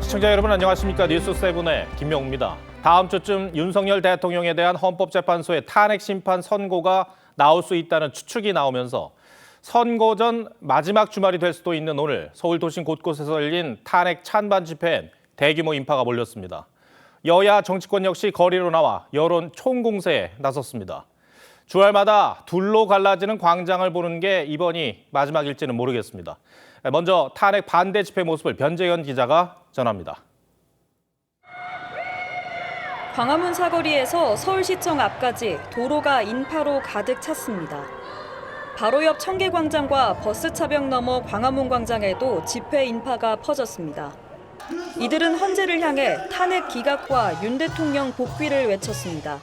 시청자 여러분 안녕하십니까? 뉴스7의 김명우입니다. 다음 주쯤 윤석열 대통령에 대한 헌법재판소의 탄핵 심판 선고가 나올 수 있다는 추측이 나오면서 선고 전 마지막 주말이 될 수도 있는 오늘 서울 도심 곳곳에서 열린 탄핵 찬반 집회엔 대규모 인파가 몰렸습니다. 여야 정치권 역시 거리로 나와 여론 총공세에 나섰습니다. 주말마다 둘로 갈라지는 광장을 보는 게 이번이 마지막일지는 모르겠습니다. 먼저 탄핵 반대 집회 모습을 변재현 기자가 전합니다. 광화문 사거리에서 서울시청 앞까지 도로가 인파로 가득 찼습니다. 바로 옆 청계광장과 버스차벽 너머 광화문 광장에도 집회 인파가 퍼졌습니다. 이들은 헌재를 향해 탄핵 기각과 윤 대통령 복귀를 외쳤습니다.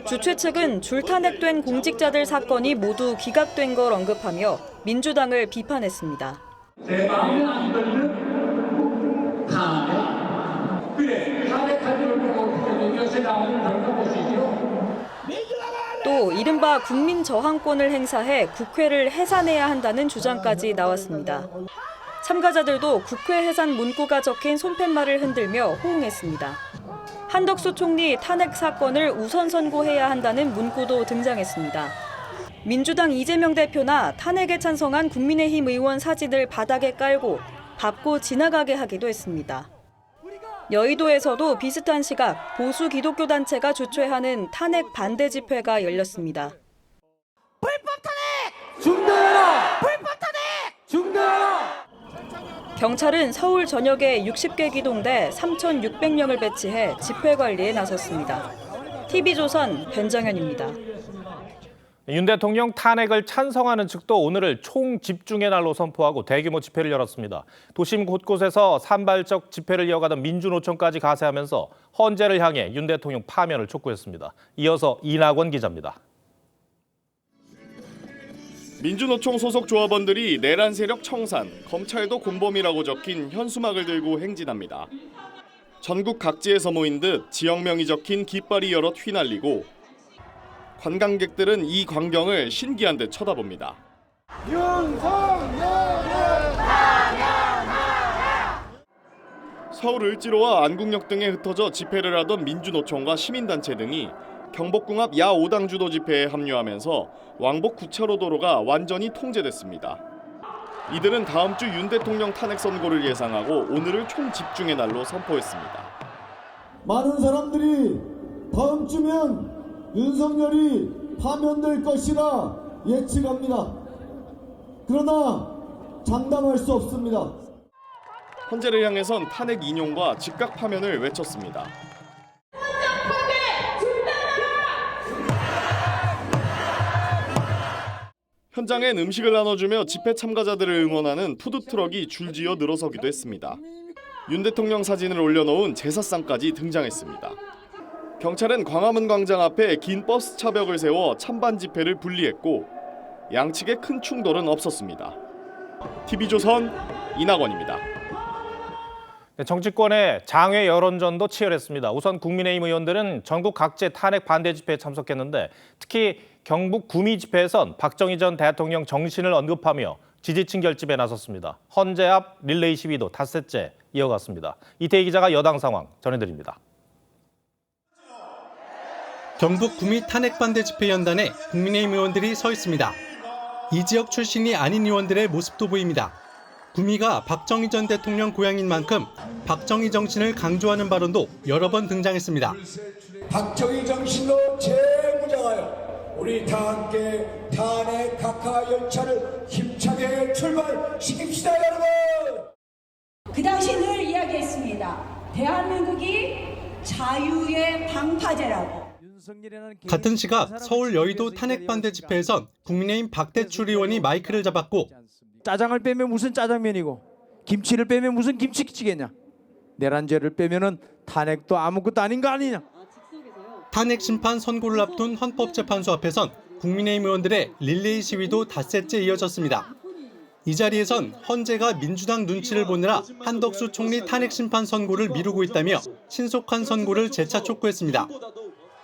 주최 측은 줄탄핵된 공직자들 사건이 모두 기각된 걸 언급하며 민주당을 비판했습니다. 내 마음에 안 들면 탄핵. 그래, 탄핵하지를 보고 요새 나오는 결과 보시죠. 또 이른바 국민 저항권을 행사해 국회를 해산해야 한다는 주장까지 나왔습니다. 참가자들도 국회 해산 문구가 적힌 손팻말을 흔들며 호응했습니다. 한덕수 총리 탄핵 사건을 우선 선고해야 한다는 문구도 등장했습니다. 민주당 이재명 대표나 탄핵에 찬성한 국민의힘 의원 사진을 바닥에 깔고 밟고 지나가게 하기도 했습니다. 여의도에서도 비슷한 시각 보수 기독교 단체가 주최하는 탄핵 반대 집회가 열렸습니다. 불법 탄핵! 중단하라! 불법 탄핵! 중단하라! 경찰은 서울 전역에 60개 기동대 3,600명을 배치해 집회 관리에 나섰습니다. TV조선 변정현입니다. 윤 대통령 탄핵을 찬성하는 측도 오늘을 총집중의 날로 선포하고 대규모 집회를 열었습니다. 도심 곳곳에서 산발적 집회를 이어가던 민주노총까지 가세하면서 헌재를 향해 윤 대통령 파면을 촉구했습니다. 이어서 이낙원 기자입니다. 민주노총 소속 조합원들이 내란 세력 청산, 검찰도 공범이라고 적힌 현수막을 들고 행진합니다. 전국 각지에서 모인 듯 지역명이 적힌 깃발이 여럿 휘날리고 관광객들은 이 광경을 신기한 듯 쳐다봅니다. 서울 을지로와 안국역 등에 흩어져 집회를 하던 민주노총과 시민단체 등이 경복궁 앞 야5당 주도 집회에 합류하면서 왕복 9차로 도로가 완전히 통제됐습니다. 이들은 다음 주 윤 대통령 탄핵 선고를 예상하고 오늘을 총집중의 날로 선포했습니다. 많은 사람들이 다음 주면 윤석열이 파면될 것이라 예측합니다. 그러나 장담할 수 없습니다. 헌재를 향해선 탄핵 인용과 즉각 파면을 외쳤습니다. 현장엔 음식을 나눠주며 집회 참가자들을 응원하는 푸드트럭이 줄지어 늘어서기도 했습니다. 윤 대통령 사진을 올려놓은 제사상까지 등장했습니다. 경찰은 광화문 광장 앞에 긴 버스 차벽을 세워 찬반 집회를 분리했고 양측의 큰 충돌은 없었습니다. TV조선 이낙원입니다. 정치권의 장외 여론전도 치열했습니다. 우선 국민의힘 의원들은 전국 각지 탄핵 반대 집회에 참석했는데 특히 경북 구미 집회에선 박정희 전 대통령 정신을 언급하며 지지층 결집에 나섰습니다. 헌재 앞 릴레이 시위도 닷새째 이어갔습니다. 이태희 기자가 여당 상황 전해드립니다. 경북 구미 탄핵 반대 집회 연단에 국민의힘 의원들이 서 있습니다. 이 지역 출신이 아닌 의원들의 모습도 보입니다. 구미가 박정희 전 대통령 고향인 만큼 박정희 정신을 강조하는 발언도 여러 번 등장했습니다. 박정희 정신으로 재무장하여 우리 다 함께 탄핵 각하 열차를 힘차게 출발시킵시다 여러분. 그 당시 늘 이야기했습니다. 대한민국이 자유의 방파제라고. 같은 시각 서울 여의도 탄핵 반대 집회에선 국민의힘 박대출 의원이 마이크를 잡았고 짜장을 빼면 무슨 짜장면이고 김치를 빼면 무슨 김치찌개냐. 내란죄를 빼면은 탄핵도 아무것도 아닌 거 아니냐. 탄핵 심판 선고를 앞둔 헌법재판소 앞에선 국민의힘 의원들의 릴레이 시위도 닷새째 이어졌습니다. 이 자리에선 헌재가 민주당 눈치를 보느라 한덕수 총리 탄핵 심판 선고를 미루고 있다며 신속한 선고를 재차 촉구했습니다.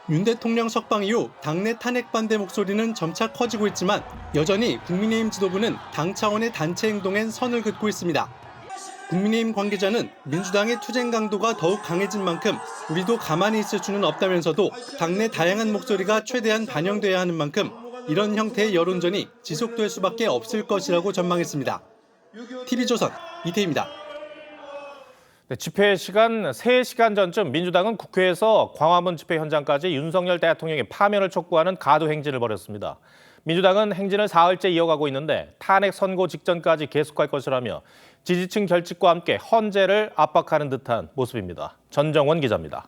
윤 대통령 석방 이후 당내 탄핵 반대 목소리는 점차 커지고 있지만 여전히 국민의힘 지도부는 당 차원의 단체 행동엔 선을 긋고 있습니다. 국민의힘 관계자는 민주당의 투쟁 강도가 더욱 강해진 만큼 우리도 가만히 있을 수는 없다면서도 당내 다양한 목소리가 최대한 반영돼야 하는 만큼 이런 형태의 여론전이 지속될 수밖에 없을 것이라고 전망했습니다. TV조선 이태희입니다. 네, 집회 시간 3시간 전쯤 민주당은 국회에서 광화문 집회 현장까지 윤석열 대통령의 파면을 촉구하는 가도 행진을 벌였습니다. 민주당은 행진을 사흘째 이어가고 있는데 탄핵 선고 직전까지 계속할 것이라며 지지층 결집과 함께 헌재를 압박하는 듯한 모습입니다. 전정원 기자입니다.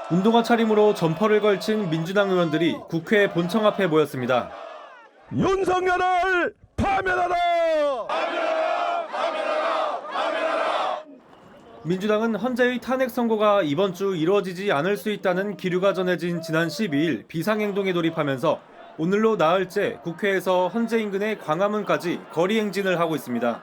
운동화 차림으로 점퍼를 걸친 민주당 의원들이 국회 본청 앞에 모였습니다. 윤석열을 파면하라! 민주당은 헌재의 탄핵 선고가 이번 주 이루어지지 않을 수 있다는 기류가 전해진 지난 12일 비상행동에 돌입하면서 오늘로 나흘째 국회에서 헌재 인근의 광화문까지 거리 행진을 하고 있습니다.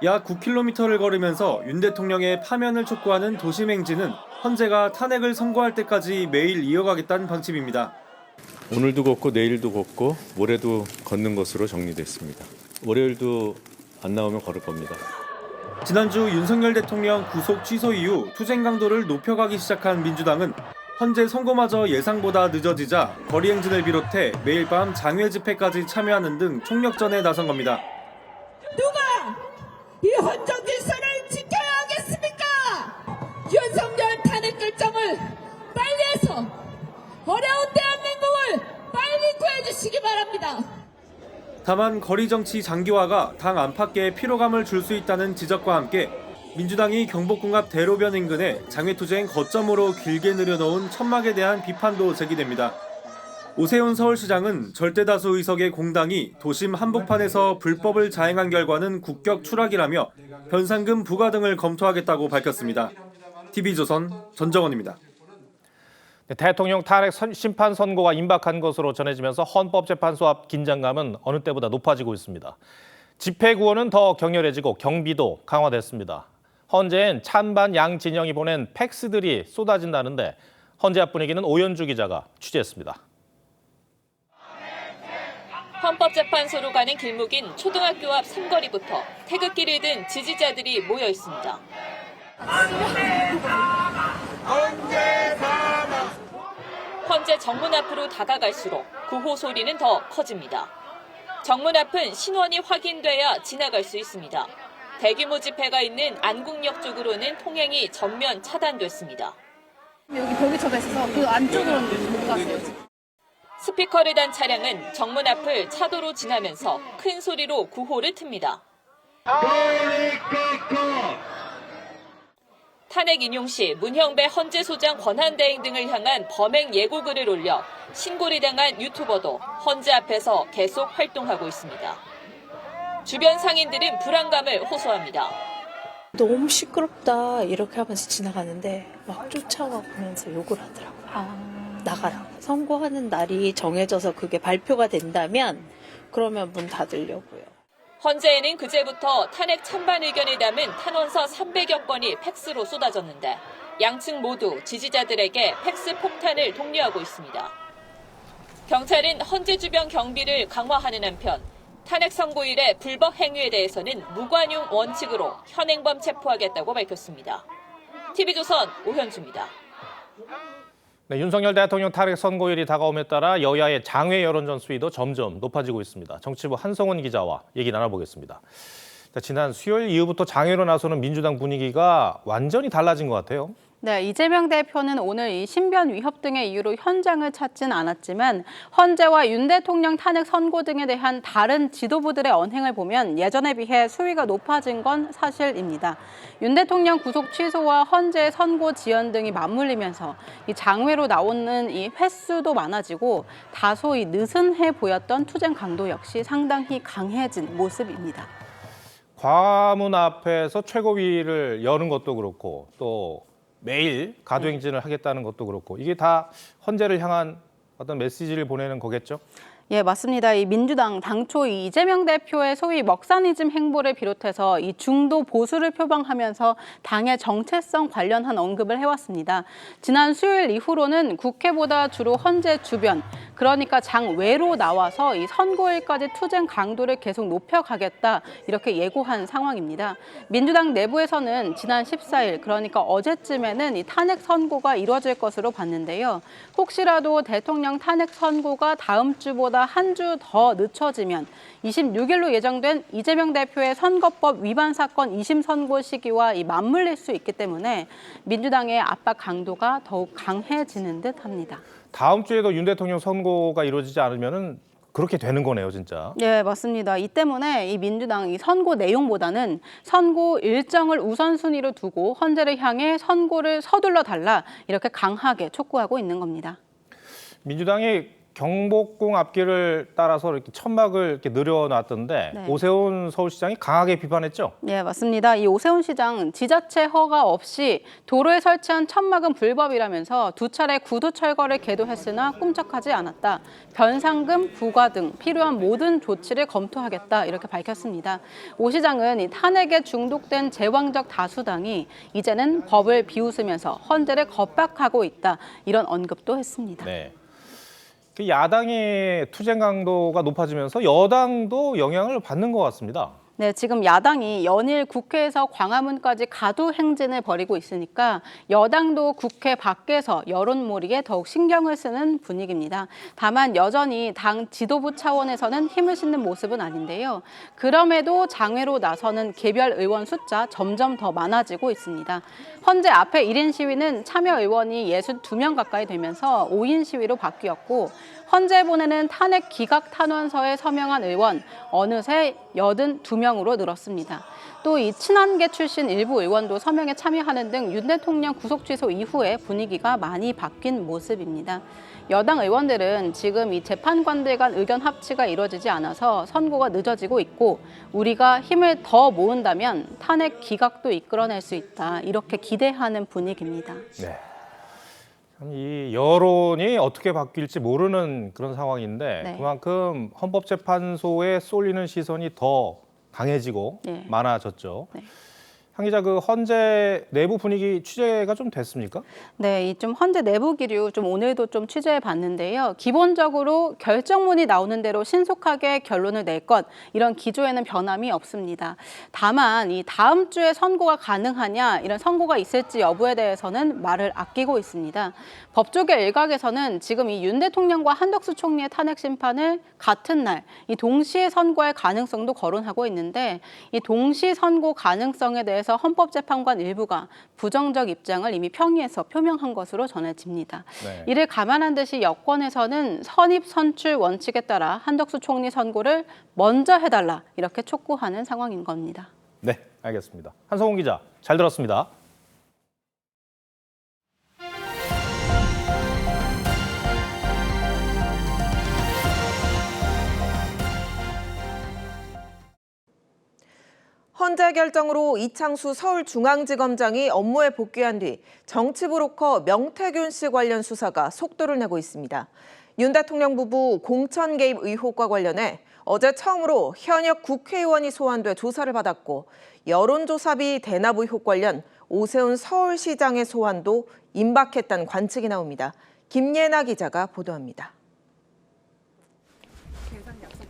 약 9km를 걸으면서 윤 대통령의 파면을 촉구하는 도심 행진은 헌재가 탄핵을 선고할 때까지 매일 이어가겠다는 방침입니다. 오늘도 걷고 내일도 걷고 모레도 걷는 것으로 정리됐습니다. 월요일도 안 나오면 걸을 겁니다. 지난주 윤석열 대통령 구속 취소 이후 투쟁 강도를 높여가기 시작한 민주당은 헌재 선고마저 예상보다 늦어지자 거리 행진을 비롯해 매일 밤 장외 집회까지 참여하는 등 총력전에 나선 겁니다. 누가 이 헌정 질서를 지켜야 하겠습니까? 윤석열 탄핵 결정을 빨리 해서 어려운 대한민국을 빨리 구해주시기 바랍니다. 다만 거리 정치 장기화가 당 안팎에 피로감을 줄 수 있다는 지적과 함께 민주당이 경복궁 앞 대로변 인근에 장외투쟁 거점으로 길게 늘여놓은 천막에 대한 비판도 제기됩니다. 오세훈 서울시장은 절대다수 의석의 공당이 도심 한복판에서 불법을 자행한 결과는 국격 추락이라며 변상금 부과 등을 검토하겠다고 밝혔습니다. TV조선 전정원입니다. 네, 대통령 탄핵 심판 선고가 임박한 것으로 전해지면서 헌법재판소 앞 긴장감은 어느 때보다 높아지고 있습니다. 집회 구호는 더 격렬해지고 경비도 강화됐습니다. 헌재엔 찬반 양 진영이 보낸 팩스들이 쏟아진다는데 헌재 앞 분위기는 오연주 기자가 취재했습니다. 헌법재판소로 가는 길목인 초등학교 앞 삼거리부터 태극기를 든 지지자들이 모여 있습니다. 헌재 정문 앞으로 다가갈수록 구호 소리는 더 커집니다. 정문 앞은 신원이 확인돼야 지나갈 수 있습니다. 대규모 집회가 있는 안국역 쪽으로는 통행이 전면 차단됐습니다. 여기 벽에 쳐가 있어서 그 안쪽으로는 못 갔어요. 스피커를 단 차량은 정문 앞을 차도로 지나면서 큰 소리로 구호를 틉니다. 탄핵 인용 시 문형배 헌재소장 권한대행 등을 향한 범행 예고글을 올려 신고를 당한 유튜버도 헌재 앞에서 계속 활동하고 있습니다. 주변 상인들은 불안감을 호소합니다. 너무 시끄럽다 이렇게 하면서 지나가는데 막 쫓아와 보면서 욕을 하더라고요. 나가라고. 선고하는 날이 정해져서 그게 발표가 된다면 그러면 문 닫으려고요. 헌재에는 그제부터 탄핵 찬반 의견을 담은 탄원서 300여 건이 팩스로 쏟아졌는데 양측 모두 지지자들에게 팩스 폭탄을 독려하고 있습니다. 경찰은 헌재 주변 경비를 강화하는 한편 탄핵 선고일의 불법 행위에 대해서는 무관용 원칙으로 현행범 체포하겠다고 밝혔습니다. TV조선 오현주입니다. 네, 윤석열 대통령 탄핵 선고일이 다가옴에 따라 여야의 장외 여론전 수위도 점점 높아지고 있습니다. 정치부 한성훈 기자와 얘기 나눠보겠습니다. 자, 지난 수요일 이후부터 장외로 나서는 민주당 분위기가 완전히 달라진 것 같아요. 네, 이재명 대표는 오늘 이 신변 위협 등의 이유로 현장을 찾진 않았지만 헌재와 윤 대통령 탄핵 선고 등에 대한 다른 지도부들의 언행을 보면 예전에 비해 수위가 높아진 건 사실입니다. 윤 대통령 구속 취소와 헌재 선고 지연 등이 맞물리면서 이 장외로 나오는 이 횟수도 많아지고 다소 이 느슨해 보였던 투쟁 강도 역시 상당히 강해진 모습입니다. 광화문 앞에서 최고위를 여는 것도 그렇고 또 매일 가도행진을 하겠다는 것도 그렇고 이게 다 헌재를 향한 어떤 메시지를 보내는 거겠죠? 예, 맞습니다. 이 민주당 당초 이재명 대표의 소위 먹사니즘 행보를 비롯해서 이 중도 보수를 표방하면서 당의 정체성 관련한 언급을 해왔습니다. 지난 수요일 이후로는 국회보다 주로 헌재 주변, 그러니까 장 외로 나와서 이 선거일까지 투쟁 강도를 계속 높여가겠다 이렇게 예고한 상황입니다. 민주당 내부에서는 지난 14일, 그러니까 어제쯤에는 이 탄핵 선고가 이루어질 것으로 봤는데요. 혹시라도 대통령 탄핵 선고가 다음 주보다 한 주 더 늦춰지면 26일로 예정된 이재명 대표의 선거법 위반 사건 2심 선고 시기와 맞물릴 수 있기 때문에 민주당의 압박 강도가 더욱 강해지는 듯합니다. 다음 주에도 윤 대통령 선고가 이루어지지 않으면은 그렇게 되는 거네요, 진짜. 네, 맞습니다. 이 때문에 이 민주당 이 선고 내용보다는 선고 일정을 우선순위로 두고 헌재를 향해 선고를 서둘러 달라 이렇게 강하게 촉구하고 있는 겁니다. 민주당이 경복궁 앞길을 따라서 이렇게 천막을 이렇게 늘여놨던데 네. 오세훈 서울시장이 강하게 비판했죠. 네, 맞습니다. 이 오세훈 시장 지자체 허가 없이 도로에 설치한 천막은 불법이라면서 2차례 구두 철거를 계도했으나 꿈쩍하지 않았다. 변상금 부과 등 필요한 모든 조치를 검토하겠다 이렇게 밝혔습니다. 오 시장은 이 탄핵에 중독된 제왕적 다수당이 이제는 법을 비웃으면서 헌재를 겁박하고 있다 이런 언급도 했습니다. 네. 그 야당의 투쟁 강도가 높아지면서 여당도 영향을 받는 것 같습니다. 네, 지금 야당이 연일 국회에서 광화문까지 가두 행진을 벌이고 있으니까 여당도 국회 밖에서 여론몰이에 더욱 신경을 쓰는 분위기입니다. 다만 여전히 당 지도부 차원에서는 힘을 싣는 모습은 아닌데요. 그럼에도 장외로 나서는 개별 의원 숫자 점점 더 많아지고 있습니다. 헌재 앞에 1인 시위는 참여 의원이 62명 가까이 되면서 5인 시위로 바뀌었고 헌재 보내는 탄핵 기각 탄원서에 서명한 의원 어느새 82명으로 늘었습니다. 또 이 친한계 출신 일부 의원도 서명에 참여하는 등 윤 대통령 구속 취소 이후에 분위기가 많이 바뀐 모습입니다. 여당 의원들은 지금 이 재판관들 간 의견 합치가 이루어지지 않아서 선고가 늦어지고 있고 우리가 힘을 더 모은다면 탄핵 기각도 이끌어낼 수 있다. 이렇게 기대하는 분위기입니다. 네. 이 여론이 어떻게 바뀔지 모르는 그런 상황인데 네. 그만큼 헌법재판소에 쏠리는 시선이 더 강해지고 네. 많아졌죠. 네. 한 기자, 그 헌재 내부 분위기 취재가 좀 됐습니까? 네, 이 좀 헌재 내부 기류 좀 오늘도 좀 취재해 봤는데요. 기본적으로 결정문이 나오는 대로 신속하게 결론을 낼 것 이런 기조에는 변함이 없습니다. 다만 이 다음 주에 선고가 가능하냐 이런 선고가 있을지 여부에 대해서는 말을 아끼고 있습니다. 법조계 일각에서는 지금 이 윤 대통령과 한덕수 총리의 탄핵 심판을 같은 날 이 동시에 선고할 가능성도 거론하고 있는데 이 동시 선고 가능성에 대해서 헌법재판관 일부가 부정적 입장을 이미 평의에서 표명한 것으로 전해집니다. 네. 이를 감안한 듯이 여권에서는 선입 선출 원칙에 따라 한덕수 총리 선고를 먼저 해달라 이렇게 촉구하는 상황인 겁니다. 네, 알겠습니다. 한성훈 기자, 잘 들었습니다. 헌재 결정으로 이창수 서울중앙지검장이 업무에 복귀한 뒤 정치 브로커 명태균 씨 관련 수사가 속도를 내고 있습니다. 윤 대통령 부부 공천 개입 의혹과 관련해 어제 처음으로 현역 국회의원이 소환돼 조사를 받았고 여론조사비 대납 의혹 관련 오세훈 서울시장의 소환도 임박했다는 관측이 나옵니다. 김예나 기자가 보도합니다.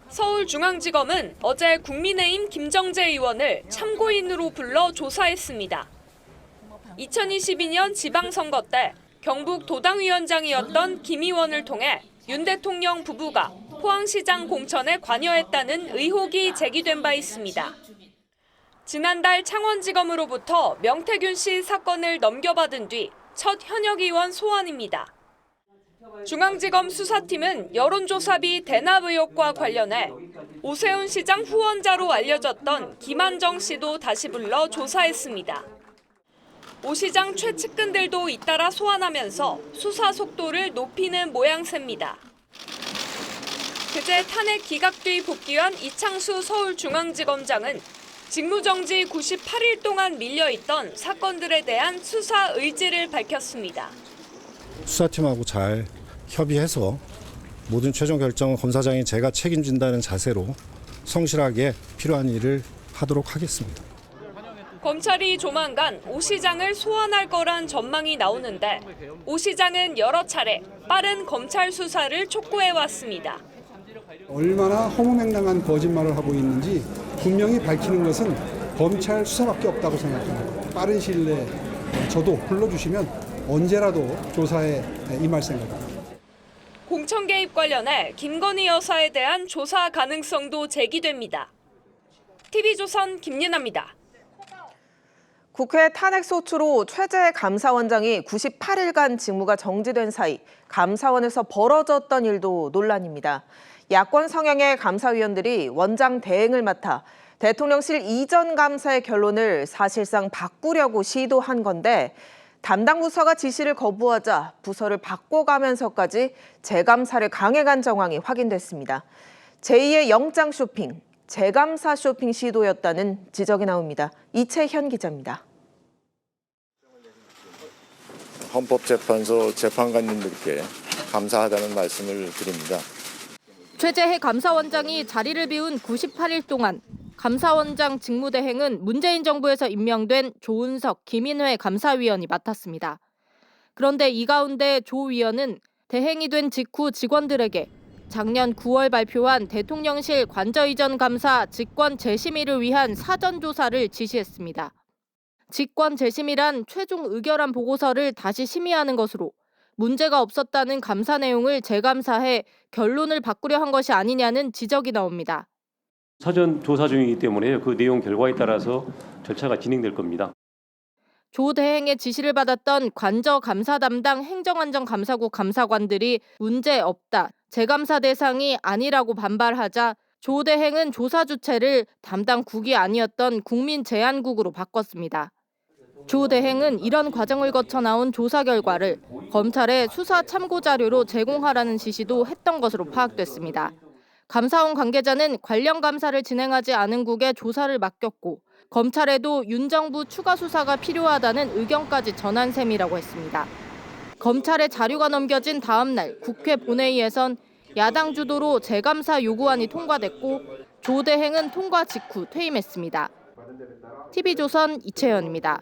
서울중앙지검은 어제 국민의힘 김정재 의원을 참고인으로 불러 조사했습니다. 2022년 지방선거 때 경북 도당위원장이었던 김 의원을 통해 윤 대통령 부부가 포항시장 공천에 관여했다는 의혹이 제기된 바 있습니다. 지난달 창원지검으로부터 명태균 씨 사건을 넘겨받은 뒤 첫 현역 의원 소환입니다. 중앙지검 수사팀은 여론조사비 대납 의혹과 관련해 오세훈 시장 후원자로 알려졌던 김한정 씨도 다시 불러 조사했습니다. 오 시장 최측근들도 잇따라 소환하면서 수사 속도를 높이는 모양새입니다. 그제 탄핵 기각 뒤 복귀한 이창수 서울중앙지검장은 직무정지 98일 동안 밀려있던 사건들에 대한 수사 의지를 밝혔습니다. 수사팀하고 잘 협의해서 모든 최종 결정은 검사장인 제가 책임진다는 자세로 성실하게 필요한 일을 하도록 하겠습니다. 검찰이 조만간 오 시장을 소환할 거란 전망이 나오는데 오 시장은 여러 차례 빠른 검찰 수사를 촉구해왔습니다. 얼마나 허무맹랑한 거짓말을 하고 있는지 분명히 밝히는 것은 검찰 수사밖에 없다고 생각합니다. 빠른 시일 내에 저도 불러주시면 언제라도 조사에 임할 생각입니다. 공천 개입 관련해 김건희 여사에 대한 조사 가능성도 제기됩니다. TV조선 김예나입니다. 국회 탄핵소추로 최재 감사원장이 98일간 직무가 정지된 사이 감사원에서 벌어졌던 일도 논란입니다. 야권 성향의 감사위원들이 원장 대행을 맡아 대통령실 이전 감사의 결론을 사실상 바꾸려고 시도한 건데 담당 부서가 지시를 거부하자 부서를 바꿔가면서까지 재감사를 강행한 정황이 확인됐습니다. 제2의 영장 쇼핑, 재감사 쇼핑 시도였다는 지적이 나옵니다. 이채현 기자입니다. 헌법재판소 재판관님들께 감사하다는 말씀을 드립니다. 최재해 감사원장이 자리를 비운 98일 동안 감사원장 직무대행은 문재인 정부에서 임명된 조은석, 김인회 감사위원이 맡았습니다. 그런데 이 가운데 조 위원은 대행이 된 직후 직원들에게 작년 9월 발표한 대통령실 관저 이전 감사 직권 재심의를 위한 사전 조사를 지시했습니다. 직권 재심의란 최종 의결안 보고서를 다시 심의하는 것으로 문제가 없었다는 감사 내용을 재감사해 결론을 바꾸려 한 것이 아니냐는 지적이 나옵니다. 사전 조사 중이기 때문에 그 내용 결과에 따라서 절차가 진행될 겁니다. 조 대행의 지시를 받았던 관저 감사 담당 행정안전감사국 감사관들이 문제 없다, 재감사 대상이 아니라고 반발하자 조 대행은 조사 주체를 담당 국이 아니었던 국민제안국으로 바꿨습니다. 조 대행은 이런 과정을 거쳐 나온 조사 결과를 검찰에 수사 참고 자료로 제공하라는 지시도 했던 것으로 파악됐습니다. 감사원 관계자는 관련 감사를 진행하지 않은 국에 조사를 맡겼고 검찰에도 윤 정부 추가 수사가 필요하다는 의견까지 전한 셈이라고 했습니다. 검찰에 자료가 넘겨진 다음 날 국회 본회의에선 야당 주도로 재감사 요구안이 통과됐고 조 대행은 통과 직후 퇴임했습니다. TV조선 이채연입니다.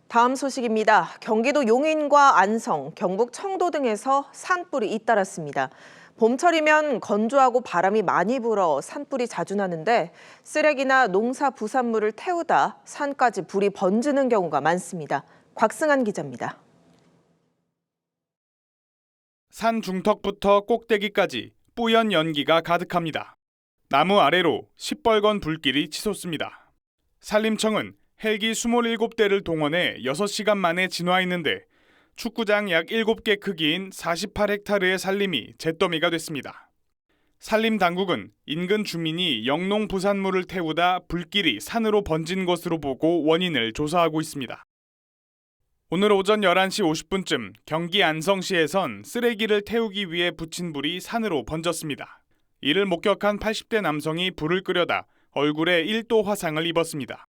다음 소식입니다. 경기도 용인과 안성, 경북 청도 등에서 산불이 잇따랐습니다. 봄철이면 건조하고 바람이 많이 불어 산불이 자주 나는데 쓰레기나 농사 부산물을 태우다 산까지 불이 번지는 경우가 많습니다. 곽승한 기자입니다. 산 중턱부터 꼭대기까지 뿌연 연기가 가득합니다. 나무 아래로 시뻘건 불길이 치솟습니다. 산림청은 헬기 27대를 동원해 6시간 만에 진화했는데 축구장 약 7개 크기인 48헥타르의 산림이 잿더미가 됐습니다. 산림당국은 인근 주민이 영농 부산물을 태우다 불길이 산으로 번진 것으로 보고 원인을 조사하고 있습니다. 오늘 오전 11시 50분쯤 경기 안성시에선 쓰레기를 태우기 위해 붙인 불이 산으로 번졌습니다. 이를 목격한 80대 남성이 불을 끄려다 얼굴에 1도 화상을 입었습니다.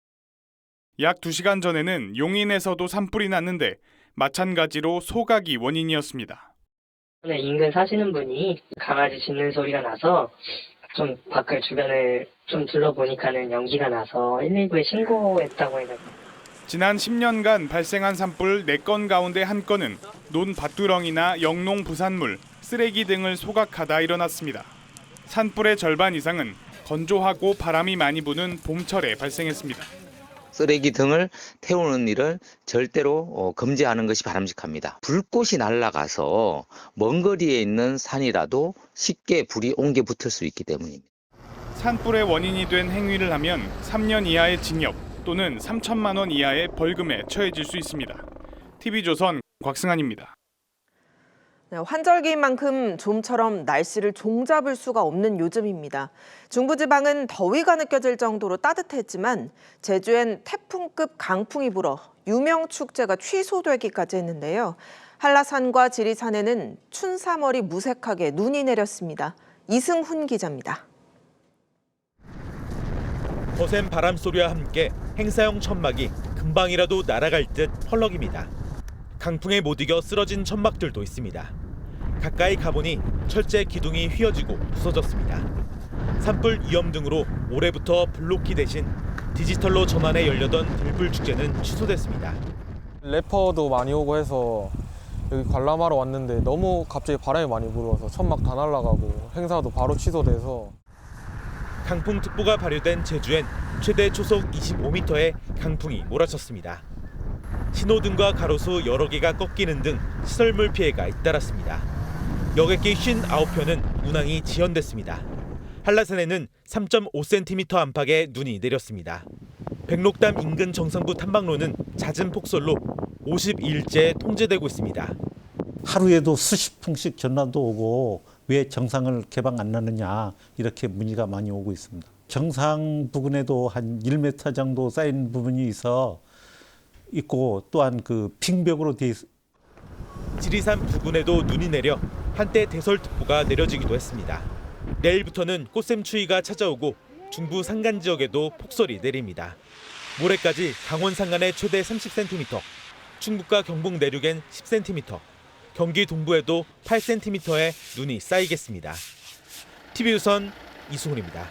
약 2시간 전에는 용인에서도 산불이 났는데 마찬가지로 소각이 원인이었습니다. 인근 사시는 분이 강아지 짖는 소리가 나서 좀 밖을 주변을 좀 둘러보니까는 연기가 나서 119에 신고했다고 해가지고. 지난 10년간 발생한 산불 4건 가운데 1건은 논 밭두렁이나 영농 부산물, 쓰레기 등을 소각하다 일어났습니다. 산불의 절반 이상은 건조하고 바람이 많이 부는 봄철에 발생했습니다. 쓰레기 등을 태우는 일을 절대로 금지하는 것이 바람직합니다. 불꽃이 날아가서 먼 거리에 있는 산이라도 쉽게 불이 옮겨 붙을 수 있기 때문입니다. 산불의 원인이 된 행위를 하면 3년 이하의 징역 또는 3천만 원 이하의 벌금에 처해질 수 있습니다. TV조선 곽승한입니다. 환절기인 만큼 좀처럼 날씨를 종잡을 수가 없는 요즘입니다. 중부지방은 더위가 느껴질 정도로 따뜻했지만 제주엔 태풍급 강풍이 불어 유명 축제가 취소되기까지 했는데요. 한라산과 지리산에는 춘사머리 무색하게 눈이 내렸습니다. 이승훈 기자입니다. 거센 바람소리와 함께 행사용 천막이 금방이라도 날아갈 듯 펄럭입니다. 강풍에 못 이겨 쓰러진 천막들도 있습니다. 가까이 가보니 철제 기둥이 휘어지고 부서졌습니다. 산불 위험 등으로 올해부터 블로키 대신 디지털로 전환해 열려던 들불 축제는 취소됐습니다. 래퍼도 많이 오고 해서 여기 관람하러 왔는데 너무 갑자기 바람이 많이 불어서 천막 다 날아가고 행사도 바로 취소돼서. 강풍특보가 발효된 제주엔 최대 초속 25m의 강풍이 몰아쳤습니다. 신호등과 가로수 여러 개가 꺾이는 등 시설물 피해가 잇따랐습니다. 여객기 59편은 운항이 지연됐습니다. 한라산에는 3.5cm 안팎의 눈이 내렸습니다. 백록담 인근 정상부 탐방로는 잦은 폭설로 52일째 통제되고 있습니다. 하루에도 수십 통씩 전화도 오고 왜 정상을 개방 안 하느냐 이렇게 문의가 많이 오고 있습니다. 정상 부근에도 한 1m 정도 쌓인 부분이 있고 또한 그 빙벽으로 돼 있습니다. 지리산 부근에도 눈이 내려 한때 대설특보가 내려지기도 했습니다. 내일부터는 꽃샘추위가 찾아오고 중부 산간 지역에도 폭설이 내립니다. 모레까지 강원 산간에 최대 30cm, 충북과 경북 내륙엔 10cm, 경기 동부에도 8cm의 눈이 쌓이겠습니다. TV조선 이승훈입니다.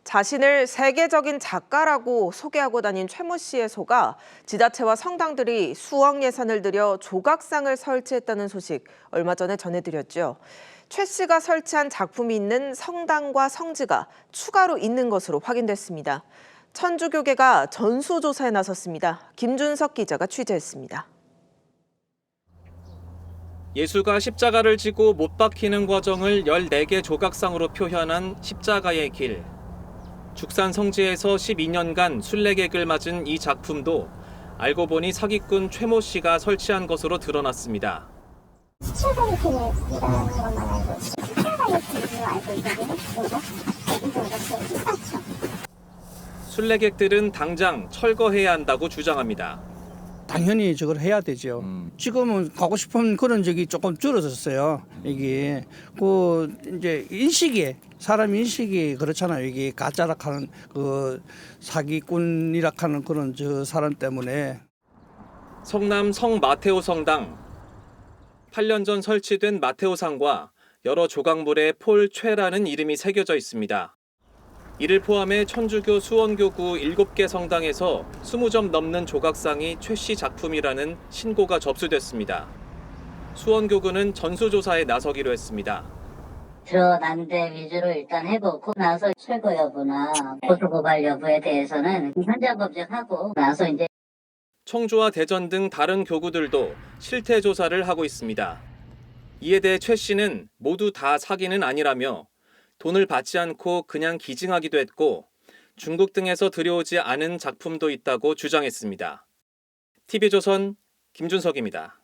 자신을 세계적인 작가라고 소개하고 다닌 최모 씨의 소가 지자체와 성당들이 수억 예산을 들여 조각상을 설치했다는 소식 얼마 전에 전해드렸죠. 최 씨가 설치한 작품이 있는 성당과 성지가 추가로 있는 것으로 확인됐습니다. 천주교계가 전수조사에 나섰습니다. 김준석 기자가 취재했습니다. 예수가 십자가를 지고 못 박히는 과정을 14개 조각상으로 표현한 십자가의 길. 죽산 성지에서 12년간 순례객을 맞은 이 작품도 알고 보니 사기꾼 최모 씨가 설치한 것으로 드러났습니다. 순례객들은 당장 철거해야 한다고 주장합니다. 당연히 저걸 해야 되죠. 지금은 가고 싶은 그런 적이 조금 줄어졌어요. 이게 이제 인식이 사람 인식이 그렇잖아요. 이게 가짜락하는 그 사기꾼이락하는 그런 저 사람 때문에. 성남 성마테오 성당. 8년 전 설치된 마테오상과 여러 조각물에 폴 최라는 이름이 새겨져 있습니다. 이를 포함해 천주교 수원교구 7개 성당에서 20점 넘는 조각상이 최 씨 작품이라는 신고가 접수됐습니다. 수원교구는 전수조사에 나서기로 했습니다. 드러난 데 위주로 일단 해보고 나서 철거 여부나 고소고발 여부에 대해서는 현장 검증하고 나서 이제 청주와 대전 등 다른 교구들도 실태 조사를 하고 있습니다. 이에 대해 최 씨는 모두 다 사기는 아니라며 돈을 받지 않고 그냥 기증하기도 했고 중국 등에서 들여오지 않은 작품도 있다고 주장했습니다. TV조선 김준석입니다.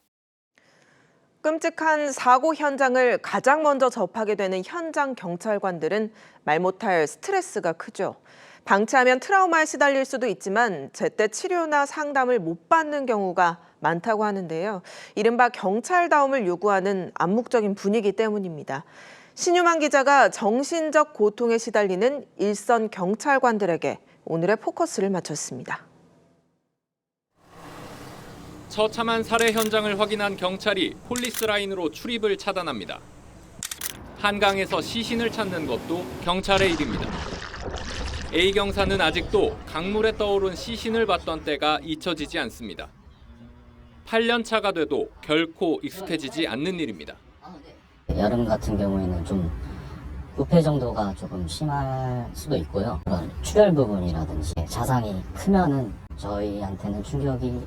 끔찍한 사고 현장을 가장 먼저 접하게 되는 현장 경찰관들은 말 못할 스트레스가 크죠. 방치하면 트라우마에 시달릴 수도 있지만 제때 치료나 상담을 못 받는 경우가 많다고 하는데요. 이른바 경찰다움을 요구하는 암묵적인 분위기 때문입니다. 신유만 기자가 정신적 고통에 시달리는 일선 경찰관들에게 오늘의 포커스를 맞췄습니다. 처참한 살해 현장을 확인한 경찰이 폴리스라인으로 출입을 차단합니다. 한강에서 시신을 찾는 것도 경찰의 일입니다. A 경사는 아직도 강물에 떠오른 시신을 봤던 때가 잊혀지지 않습니다. 8년 차가 돼도 결코 익숙해지지 않는 일입니다. 여름 같은 경우에는 좀 부패 정도가 조금 심할 수도 있고요. 그런 출혈 부분이라든지 자상이 크면은 저희한테는 충격이.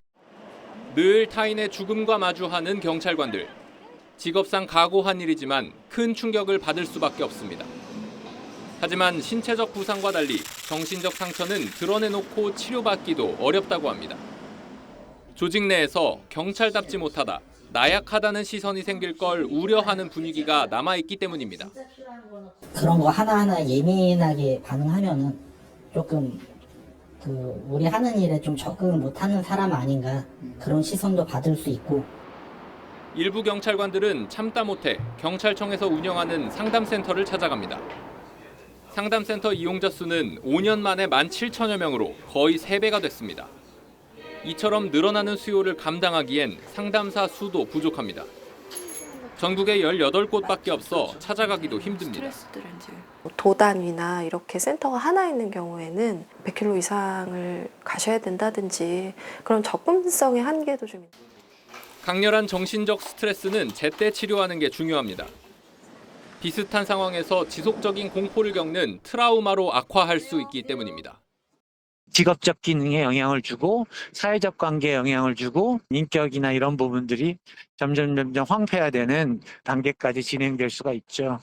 늘 타인의 죽음과 마주하는 경찰관들. 직업상 각오한 일이지만 큰 충격을 받을 수밖에 없습니다. 하지만 신체적 부상과 달리 정신적 상처는 드러내놓고 치료받기도 어렵다고 합니다. 조직 내에서 경찰답지 못하다, 나약하다는 시선이 생길 걸 우려하는 분위기가 남아있기 때문입니다. 그런 거 하나하나 예민하게 반응하면은 조금 우리 하는 일에 좀 적응을 못하는 사람 아닌가 그런 시선도 받을 수 있고. 일부 경찰관들은 참다 못해 경찰청에서 운영하는 상담센터를 찾아갑니다. 상담센터 이용자 수는 5년 만에 17,000여 명으로 거의 3배가 됐습니다. 이처럼 늘어나는 수요를 감당하기엔 상담사 수도 부족합니다. 전국에 18곳밖에 없어 찾아가기도 힘듭니다. 도단위나 이렇게 센터가 하나 있는 경우에는 100km 이상을 가셔야 된다든지 그런 접근성의 한계도 좀 있습니다. 강렬한 정신적 스트레스는 제때 치료하는 게 중요합니다. 비슷한 상황에서 지속적인 공포를 겪는 트라우마로 악화할 수 있기 때문입니다. 직업적 기능에 영향을 주고 사회적 관계에 영향을 주고 인격이나 이런 부분들이 점점 황폐화되는 단계까지 진행될 수가 있죠.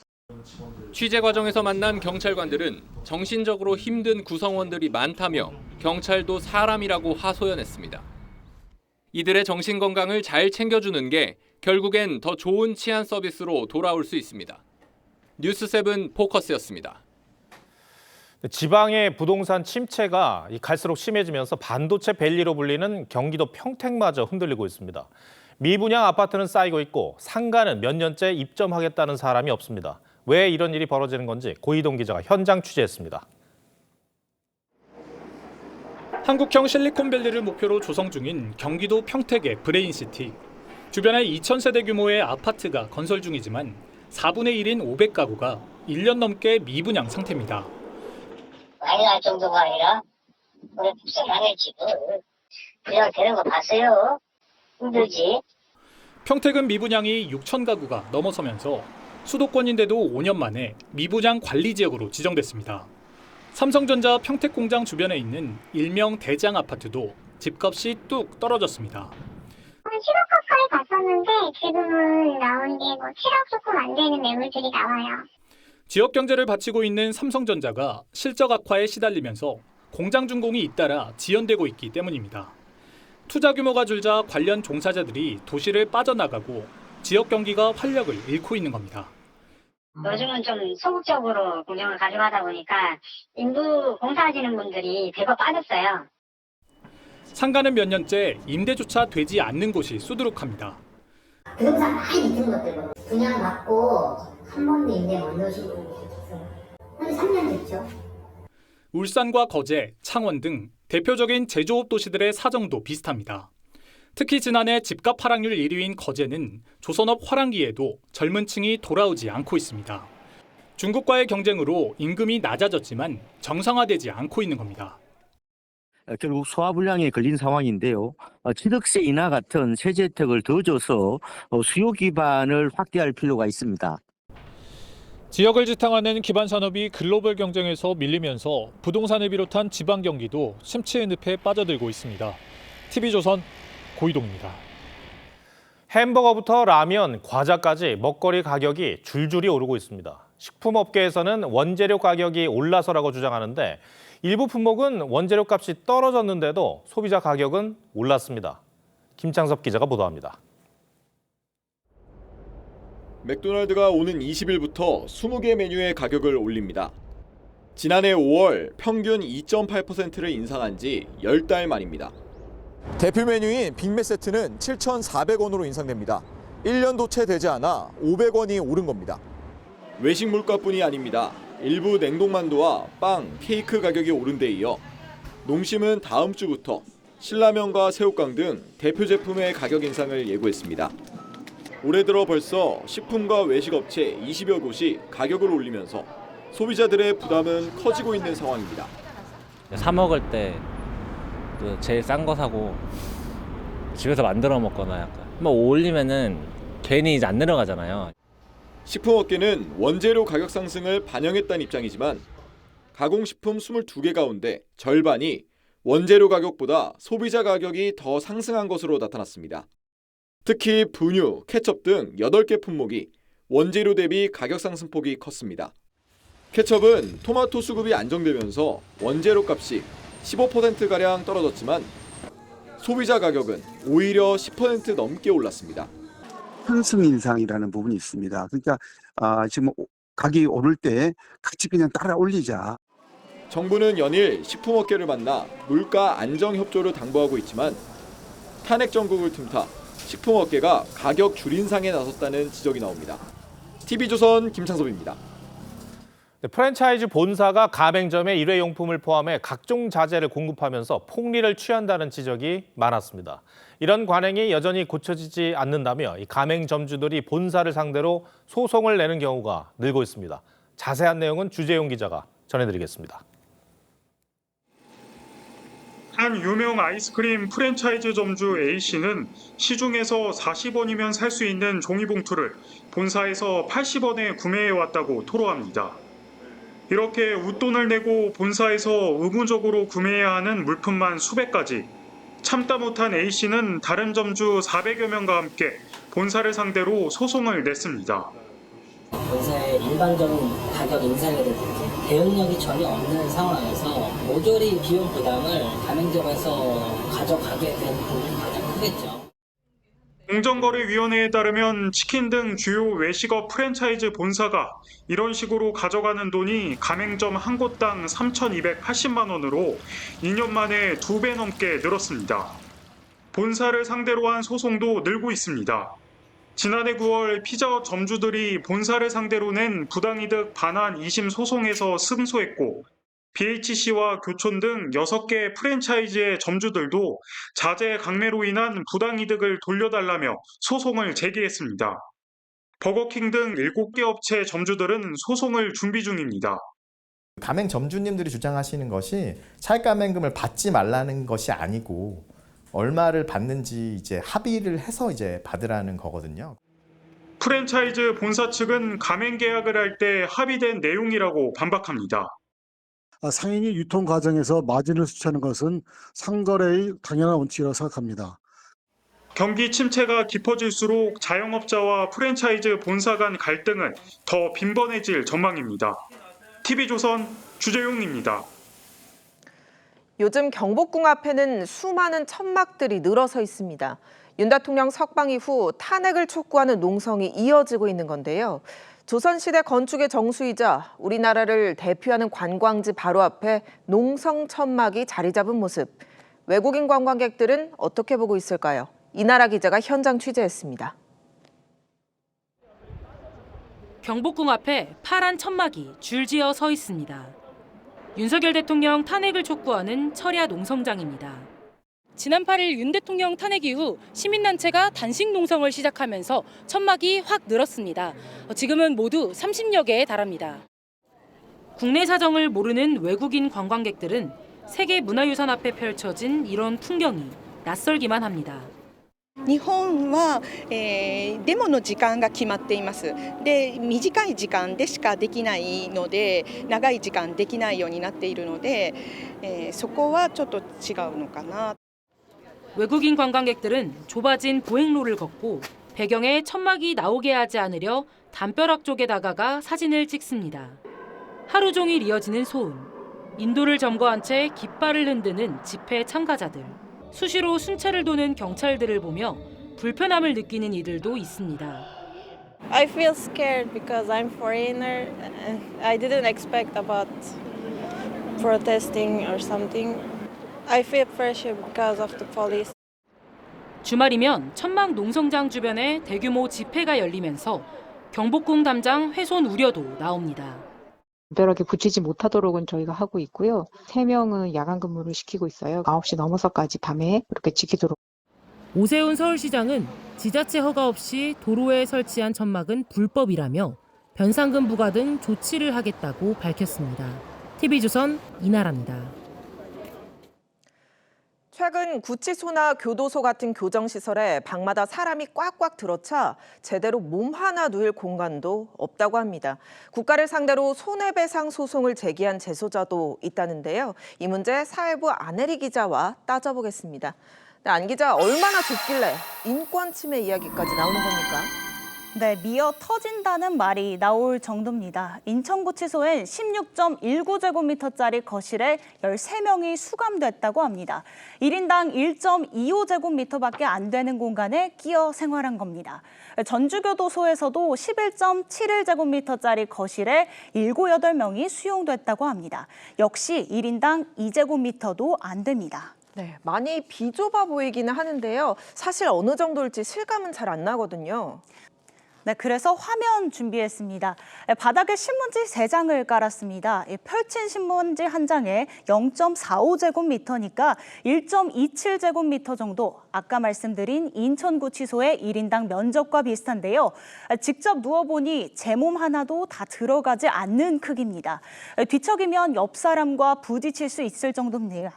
취재 과정에서 만난 경찰관들은 정신적으로 힘든 구성원들이 많다며 경찰도 사람이라고 하소연했습니다. 이들의 정신 건강을 잘 챙겨주는 게 결국엔 더 좋은 치안 서비스로 돌아올 수 있습니다. 뉴스7 포커스였습니다. 지방의 부동산 침체가 갈수록 심해지면서 반도체 밸리로 불리는 경기도 평택마저 흔들리고 있습니다. 미분양 아파트는 쌓이고 있고 상가는 몇 년째 입점하겠다는 사람이 없습니다. 왜 이런 일이 벌어지는 건지 고희동 기자가 현장 취재했습니다. 한국형 실리콘밸리를 목표로 조성 중인 경기도 평택의 브레인시티. 주변에 2,000세대 규모의 아파트가 건설 중이지만 4분의 1인 500가구가 1년 넘게 미분양 상태입니다. 많이 날 정도가 아니라 우리 북선 망했지. 그냥 되는 거 봤어요. 힘들지. 평택은 미분양이 6,000가구가 넘어서면서 수도권인데도 5년 만에 미분양 관리 지역으로 지정됐습니다. 삼성전자 평택공장 주변에 있는 일명 대장 아파트도 집값이 뚝 떨어졌습니다. 10억 가까이 갔었는데 지금은 나오는 게 7억 조금 안 되는 매물들이 나와요. 지역 경제를 바치고 있는 삼성전자가 실적 악화에 시달리면서 공장 준공이 잇따라 지연되고 있기 때문입니다. 투자 규모가 줄자 관련 종사자들이 도시를 빠져나가고 지역 경기가 활력을 잃고 있는 겁니다. 요즘은 좀 소극적으로 공정을 가져가다 보니까 인구 공사하시는 분들이 대거 빠졌어요. 상가는 몇 년째 임대조차 되지 않는 곳이 수두룩합니다. 부동산 많이 있는 것들 분양 받고 한 번도 임대 못 넣으신 분이 있었어요. 한 3년 됐죠. 울산과 거제, 창원 등 대표적인 제조업 도시들의 사정도 비슷합니다. 특히 지난해 집값 하락률 1위인 거제는 조선업 화랑기에도 젊은 층이 돌아오지 않고 있습니다. 중국과의 경쟁으로 임금이 낮아졌지만 정상화되지 않고 있는 겁니다. 결국 소화불량에 걸린 상황인데요. 취득세 인하 같은 세제 혜택을 더 줘서 수요 기반을 확대할 필요가 있습니다. 지역을 지탱하는 기반 산업이 글로벌 경쟁에서 밀리면서 부동산을 비롯한 지방 경기도 침체의 늪에 빠져들고 있습니다. TV조선 고희동입니다. 햄버거부터 라면, 과자까지 먹거리 가격이 줄줄이 오르고 있습니다. 식품업계에서는 원재료 가격이 올라서라고 주장하는데 일부 품목은 원재료 값이 떨어졌는데도 소비자 가격은 올랐습니다. 김창섭 기자가 보도합니다. 맥도날드가 오는 20일부터 20개 메뉴의 가격을 올립니다. 지난해 5월 평균 2.8%를 인상한 지 10달 만입니다. 대표 메뉴인 빅맥 세트는 7,400원으로 인상됩니다. 1년도 채 되지 않아 500원이 오른 겁니다. 외식 물가뿐이 아닙니다. 일부 냉동만두와 빵, 케이크 가격이 오른 데 이어 농심은 다음 주부터 신라면과 새우깡 등 대표 제품의 가격 인상을 예고했습니다. 올해 들어 벌써 식품과 외식업체 20여 곳이 가격을 올리면서 소비자들의 부담은 커지고 있는 상황입니다. 사 먹을 때 제일 싼 거 사고 집에서 만들어 먹거나 약간 뭐 올리면은 괜히 이제 안 내려가잖아요. 식품업계는 원재료 가격 상승을 반영했다는 입장이지만 가공식품 22개 가운데 절반이 원재료 가격보다 소비자 가격이 더 상승한 것으로 나타났습니다. 특히 분유, 케첩 등 8개 품목이 원재료 대비 가격 상승폭이 컸습니다. 케첩은 토마토 수급이 안정되면서 원재료 값이 15%가량 떨어졌지만 소비자 가격은 오히려 10% 넘게 올랐습니다. 상승 인상이라는 부분이 있습니다. 그러니까 지금 가격이 오를 때 같이 그냥 따라 올리자. 정부는 연일 식품업계를 만나 물가 안정 협조를 당부하고 있지만 탄핵 정국을 틈타 식품업계가 가격 줄 인상에 나섰다는 지적이 나옵니다. TV조선 김창섭입니다. 프랜차이즈 본사가 가맹점에 일회용품을 포함해 각종 자재를 공급하면서 폭리를 취한다는 지적이 많았습니다. 이런 관행이 여전히 고쳐지지 않는다며 이 가맹점주들이 본사를 상대로 소송을 내는 경우가 늘고 있습니다. 자세한 내용은 주재용 기자가 전해드리겠습니다. 한 유명 아이스크림 프랜차이즈 점주 A씨는 시중에서 40원이면 살 수 있는 종이봉투를 본사에서 80원에 구매해왔다고 토로합니다. 이렇게 웃돈을 내고 본사에서 의무적으로 구매해야 하는 물품만 수백 가지. 참다 못한 A씨는 다른 점주 400여 명과 함께 본사를 상대로 소송을 냈습니다. 본사의 일반적인 가격 인상이라든지 대응력이 전혀 없는 상황에서 모조리 비용 부담을 가맹점에서 가져가게 된 부분이 가장 크겠죠. 공정거래위원회에 따르면 치킨 등 주요 외식업 프랜차이즈 본사가 이런 식으로 가져가는 돈이 가맹점 한 곳당 3,280만 원으로 2년 만에 2배 넘게 늘었습니다. 본사를 상대로 한 소송도 늘고 있습니다. 지난해 9월 피자헛 점주들이 본사를 상대로 낸 부당이득 반환 2심 소송에서 승소했고 BHC와 교촌 등 6개 프랜차이즈의 점주들도 자재 강매로 인한 부당이득을 돌려달라며 소송을 제기했습니다. 버거킹 등 7개 업체 점주들은 소송을 준비 중입니다. 가맹 점주님들이 주장하시는 것이 차액가맹금을 받지 말라는 것이 아니고 얼마를 받는지 이제 합의를 해서 이제 받으라는 거거든요. 프랜차이즈 본사 측은 가맹 계약을 할 때 합의된 내용이라고 반박합니다. 상인이 유통 과정에서 마진을 수취하는 것은 상거래의 당연한 원칙이라고 생각합니다. 경기 침체가 깊어질수록 자영업자와 프랜차이즈 본사 간 갈등은 더 빈번해질 전망입니다. TV조선 주재용입니다. 요즘 경복궁 앞에는 수많은 천막들이 늘어서 있습니다. 윤 대통령 석방 이후 탄핵을 촉구하는 농성이 이어지고 있는 건데요. 조선시대 건축의 정수이자 우리나라를 대표하는 관광지 바로 앞에 농성 천막이 자리 잡은 모습. 외국인 관광객들은 어떻게 보고 있을까요? 이나라 기자가 현장 취재했습니다. 경복궁 앞에 파란 천막이 줄지어 서 있습니다. 윤석열 대통령 탄핵을 촉구하는 철야 농성장입니다. 지난 8일 윤 대통령 탄핵 이후 시민단체가 단식 농성을 시작하면서 천막이 확 늘었습니다. 지금은 모두 30여 개에 달합니다. 국내 사정을 모르는 외국인 관광객들은 세계문화유산 앞에 펼쳐진 이런 풍경이 낯설기만 합니다. 日本は、デモの時間が決まっています。で、短い時間でしかできないので、長い時間できないようになっているので、そこはちょっと違うのかな。 외국인 관광객들은 좁아진 보행로를 걷고 배경에 천막이 나오게 하지 않으려 담벼락 쪽에 다가가 사진을 찍습니다. 하루 종일 이어지는 소음, 인도를 점거한 채 깃발을 흔드는 집회 참가자들, 수시로 순찰을 도는 경찰들을 보며 불편함을 느끼는 이들도 있습니다. I feel scared because I'm foreigner and I didn't expect about protesting or something. I feel pressure because of the police. 주말이면 천막 농성장 주변에 대규모 집회가 열리면서 경복궁 담장 훼손 우려도 나옵니다. 담벼락에 붙이지 못하도록은 저희가 하고 있고요. 3명은 야간 근무를 시키고 있어요. 9시 넘어서까지 밤에 그렇게 지키도록. 오세훈 서울시장은 지자체 허가 없이 도로에 설치한 천막은 불법이라며 변상금 부과 등 조치를 하겠다고 밝혔습니다. TV조선 이나라입니다. 최근 구치소나 교도소 같은 교정시설에 방마다 사람이 꽉꽉 들어차 제대로 몸 하나 누일 공간도 없다고 합니다. 국가를 상대로 손해배상 소송을 제기한 재소자도 있다는데요. 이 문제 사회부 안혜리 기자와 따져보겠습니다. 네, 안 기자, 얼마나 좁길래 인권 침해 이야기까지 나오는 겁니까? 네, 미어 터진다는 말이 나올 정도입니다. 인천구치소엔 16.19제곱미터짜리 거실에 13명이 수감됐다고 합니다. 1인당 1.25제곱미터밖에 안 되는 공간에 끼어 생활한 겁니다. 전주교도소에서도 11.71제곱미터짜리 거실에 7, 8명이 수용됐다고 합니다. 역시 1인당 2제곱미터도 안 됩니다. 네, 많이 비좁아 보이기는 하는데요. 사실 어느 정도일지 실감은 잘 안 나거든요. 네, 그래서 화면 준비했습니다. 바닥에 신문지 3장을 깔았습니다. 펼친 신문지 한 장에 0.45제곱미터니까 1.27제곱미터 정도, 아까 말씀드린 인천구치소의 1인당 면적과 비슷한데요. 직접 누워보니 제 몸 하나도 다 들어가지 않는 크기입니다. 뒤척이면 옆 사람과 부딪힐 수 있을 정도입니다.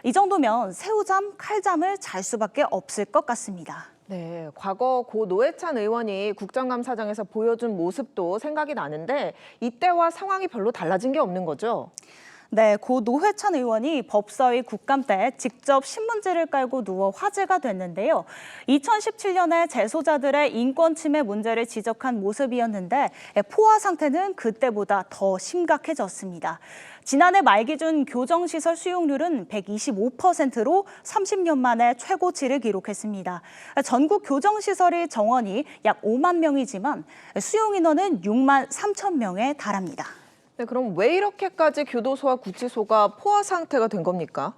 이 정도면 새우잠, 칼잠을 잘 수밖에 없을 것 같습니다. 네, 과거 고 노회찬 의원이 국정감사장에서 보여준 모습도 생각이 나는데 이때와 상황이 별로 달라진 게 없는 거죠? 네, 고 노회찬 의원이 법사위 국감 때 직접 신문지를 깔고 누워 화제가 됐는데요. 2017년에 재소자들의 인권 침해 문제를 지적한 모습이었는데 포화 상태는 그때보다 더 심각해졌습니다. 지난해 말 기준 교정시설 수용률은 125%로 30년 만에 최고치를 기록했습니다. 전국 교정시설의 정원이 약 5만 명이지만 수용 인원은 6만 3천 명에 달합니다. 네, 그럼 왜 이렇게까지 교도소와 구치소가 포화 상태가 된 겁니까?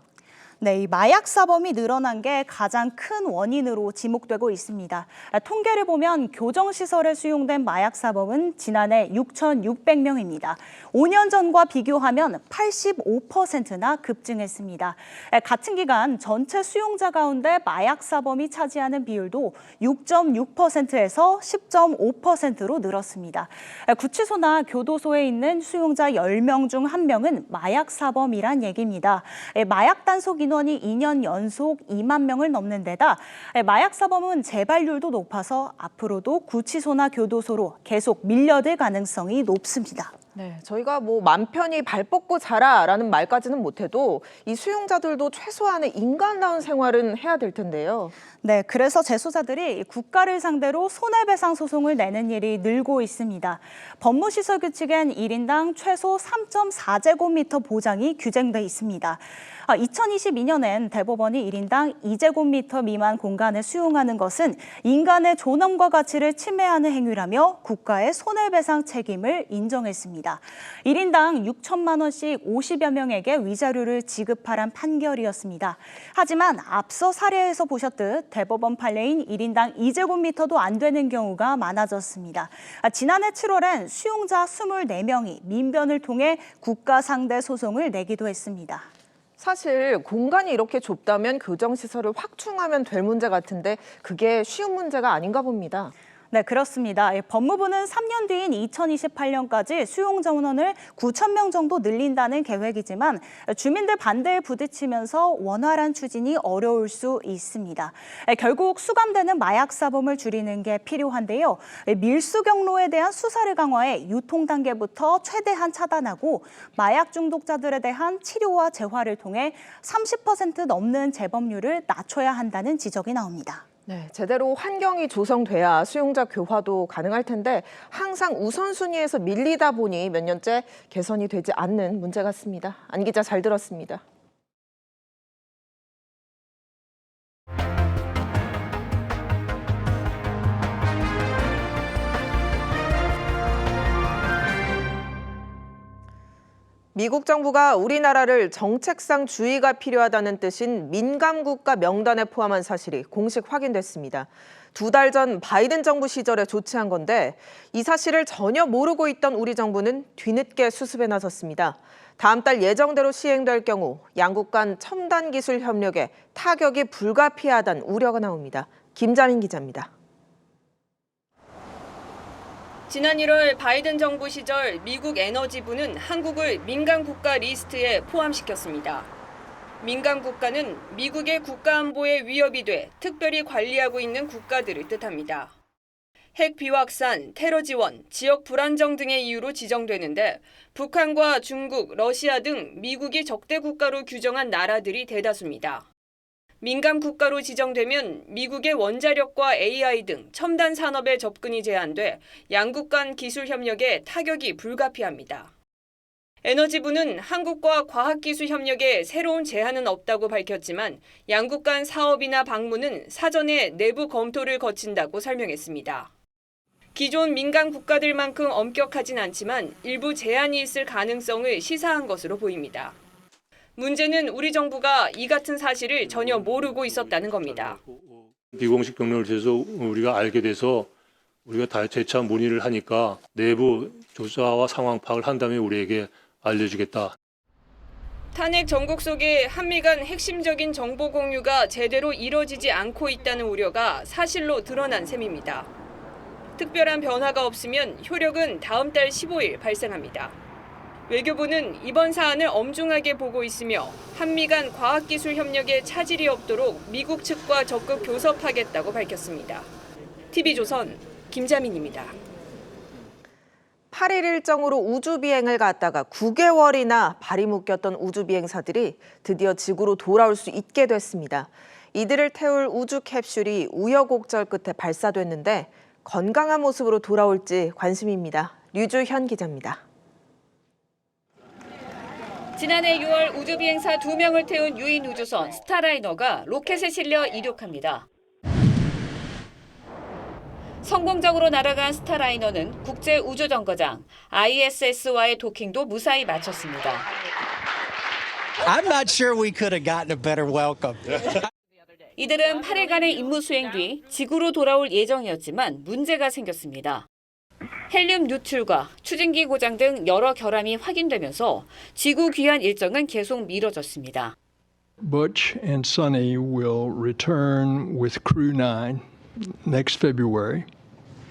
네, 이 마약 사범이 늘어난 게 가장 큰 원인으로 지목되고 있습니다. 통계를 보면 교정시설에 수용된 마약 사범은 지난해 6,600명입니다. 5년 전과 비교하면 85%나 급증했습니다. 같은 기간 전체 수용자 가운데 마약 사범이 차지하는 비율도 6.6%에서 10.5%로 늘었습니다. 구치소나 교도소에 있는 수용자 10명 중 1명은 마약 사범이란 얘기입니다. 마약 단속 인원이 2년 연속 2만 명을 넘는 데다 마약 사범은 재발률도 높아서 앞으로도 구치소나 교도소로 계속 밀려들 가능성이 높습니다. 네, 저희가 뭐 맘 편히 발 뻗고 자라라는 말까지는 못해도 이 수용자들도 최소한의 인간다운 생활은 해야 될 텐데요. 네, 그래서 재소자들이 국가를 상대로 손해배상 소송을 내는 일이 늘고 있습니다. 법무시설 규칙엔 1인당 최소 3.4제곱미터 보장이 규정돼 있습니다. 2022년엔 대법원이 1인당 2제곱미터 미만 공간을 수용하는 것은 인간의 존엄과 가치를 침해하는 행위라며 국가의 손해배상 책임을 인정했습니다. 1인당 6천만 원씩 50여 명에게 위자료를 지급하란 판결이었습니다. 하지만 앞서 사례에서 보셨듯 대법원 판례인 1인당 2제곱미터도 안 되는 경우가 많아졌습니다. 지난해 7월엔 수용자 24명이 민변을 통해 국가 상대 소송을 내기도 했습니다. 사실 공간이 이렇게 좁다면 교정시설을 확충하면 될 문제 같은데 그게 쉬운 문제가 아닌가 봅니다. 네, 그렇습니다. 법무부는 3년 뒤인 2028년까지 수용 정원을 9천 명 정도 늘린다는 계획이지만 주민들 반대에 부딪히면서 원활한 추진이 어려울 수 있습니다. 결국 수감되는 마약 사범을 줄이는 게 필요한데요. 밀수 경로에 대한 수사를 강화해 유통 단계부터 최대한 차단하고 마약 중독자들에 대한 치료와 재활을 통해 30% 넘는 재범률을 낮춰야 한다는 지적이 나옵니다. 네, 제대로 환경이 조성돼야 수용자 교화도 가능할 텐데 항상 우선순위에서 밀리다 보니 몇 년째 개선이 되지 않는 문제 같습니다. 안 기자 잘 들었습니다. 미국 정부가 우리나라를 정책상 주의가 필요하다는 뜻인 민감국가 명단에 포함한 사실이 공식 확인됐습니다. 2달 전 바이든 정부 시절에 조치한 건데 이 사실을 전혀 모르고 있던 우리 정부는 뒤늦게 수습에 나섰습니다. 다음 달 예정대로 시행될 경우 양국 간 첨단 기술 협력에 타격이 불가피하다는 우려가 나옵니다. 김자민 기자입니다. 지난 1월 바이든 정부 시절 미국 에너지부는 한국을 민간 국가 리스트에 포함시켰습니다. 민간 국가는 미국의 국가안보에 위협이 돼 특별히 관리하고 있는 국가들을 뜻합니다. 핵 비확산, 테러 지원, 지역 불안정 등의 이유로 지정되는데 북한과 중국, 러시아 등 미국이 적대 국가로 규정한 나라들이 대다수입니다. 민간 국가로 지정되면 미국의 원자력과 AI 등 첨단 산업에 접근이 제한돼 양국 간 기술 협력에 타격이 불가피합니다. 에너지부는 한국과 과학기술 협력에 새로운 제한은 없다고 밝혔지만 양국 간 사업이나 방문은 사전에 내부 검토를 거친다고 설명했습니다. 기존 민간 국가들만큼 엄격하진 않지만 일부 제한이 있을 가능성을 시사한 것으로 보입니다. 문제는 우리 정부가 이 같은 사실을 전혀 모르고 있었다는 겁니다. 비공식 병력을 통해서 우리가 알게 돼서 우리가 다 재차 문의를 하니까 내부 조사와 상황 파악을 한 다음에 우리에게 알려주겠다. 탄핵 전국 속에 한미 간 핵심적인 정보 공유가 제대로 이뤄지지 않고 있다는 우려가 사실로 드러난 셈입니다. 특별한 변화가 없으면 효력은 다음 달 15일 발생합니다. 외교부는 이번 사안을 엄중하게 보고 있으며 한미 간 과학기술 협력에 차질이 없도록 미국 측과 적극 교섭하겠다고 밝혔습니다. TV조선 김자민입니다. 8일 일정으로 우주 비행을 갔다가 9개월이나 발이 묶였던 우주 비행사들이 드디어 지구로 돌아올 수 있게 됐습니다. 이들을 태울 우주 캡슐이 우여곡절 끝에 발사됐는데 건강한 모습으로 돌아올지 관심입니다. 류주현 기자입니다. 지난해 6월 우주 비행사 2명을 태운 유인 우주선 스타라이너가 로켓에 실려 이륙합니다. 성공적으로 날아간 스타라이너는 국제 우주 정거장 ISS와의 도킹도 무사히 마쳤습니다. I'm not sure we could have gotten a better welcome. 이들은 8일간의 임무 수행 뒤 지구로 돌아올 예정이었지만 문제가 생겼습니다. 헬륨 누출과 추진기 고장 등 여러 결함이 확인되면서 지구 귀환 일정은 계속 미뤄졌습니다. Butch and Sonny will return with Crew 9 next February,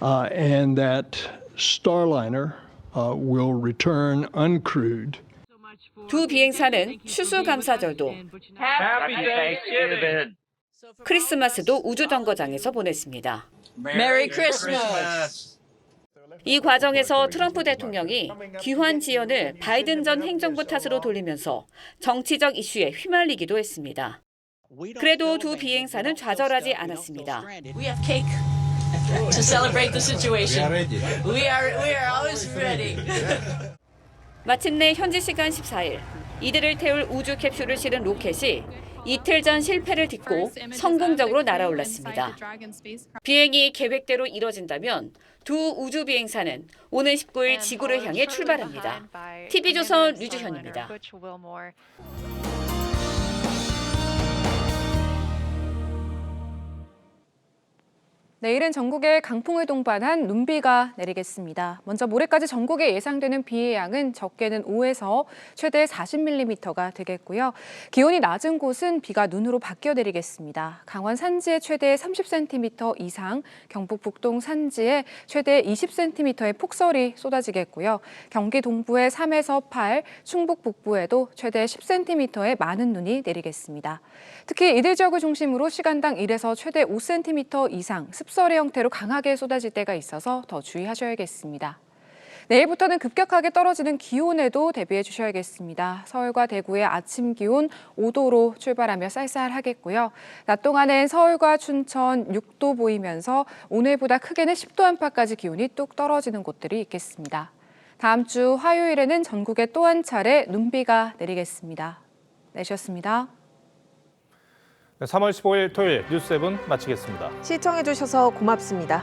and that Starliner will return uncrewed. 두 비행사는 추수감사절도 크리스마스도 우주 정거장에서 보냈습니다. Merry Christmas. 이 과정에서 트럼프 대통령이 귀환 지연을 바이든 전 행정부 탓으로 돌리면서 정치적 이슈에 휘말리기도 했습니다. 그래도 두 비행사는 좌절하지 않았습니다. We have cake to celebrate the situation. We are always ready. 마침내 현지 시간 14일 이들을 태울 우주 캡슐을 실은 로켓이 이틀 전 실패를 딛고 성공적으로 날아올랐습니다. 비행이 계획대로 이뤄진다면 두 우주 비행사는 오는 19일 지구를 향해 출발합니다. TV조선 류주현입니다. 내일은 전국에 강풍을 동반한 눈비가 내리겠습니다. 먼저 모레까지 전국에 예상되는 비의 양은 적게는 5에서 최대 40mm가 되겠고요. 기온이 낮은 곳은 비가 눈으로 바뀌어 내리겠습니다. 강원 산지에 최대 30cm 이상, 경북 북동 산지에 최대 20cm의 폭설이 쏟아지겠고요. 경기 동부에 3에서 8, 충북 북부에도 최대 10cm의 많은 눈이 내리겠습니다. 특히 이들 지역을 중심으로 시간당 1에서 최대 5cm 이상 습설의 형태로 강하게 쏟아질 때가 있어서 더 주의하셔야겠습니다. 내일부터는 급격하게 떨어지는 기온에도 대비해 주셔야겠습니다. 서울과 대구의 아침 기온 5도로 출발하며 쌀쌀하겠고요. 낮 동안엔 서울과 춘천 6도 보이면서 오늘보다 크게는 10도 안팎까지 기온이 뚝 떨어지는 곳들이 있겠습니다. 다음 주 화요일에는 전국에 또 한 차례 눈비가 내리겠습니다. 내셨습니다. 3월 15일 토요일 뉴스7 마치겠습니다. 시청해주셔서 고맙습니다.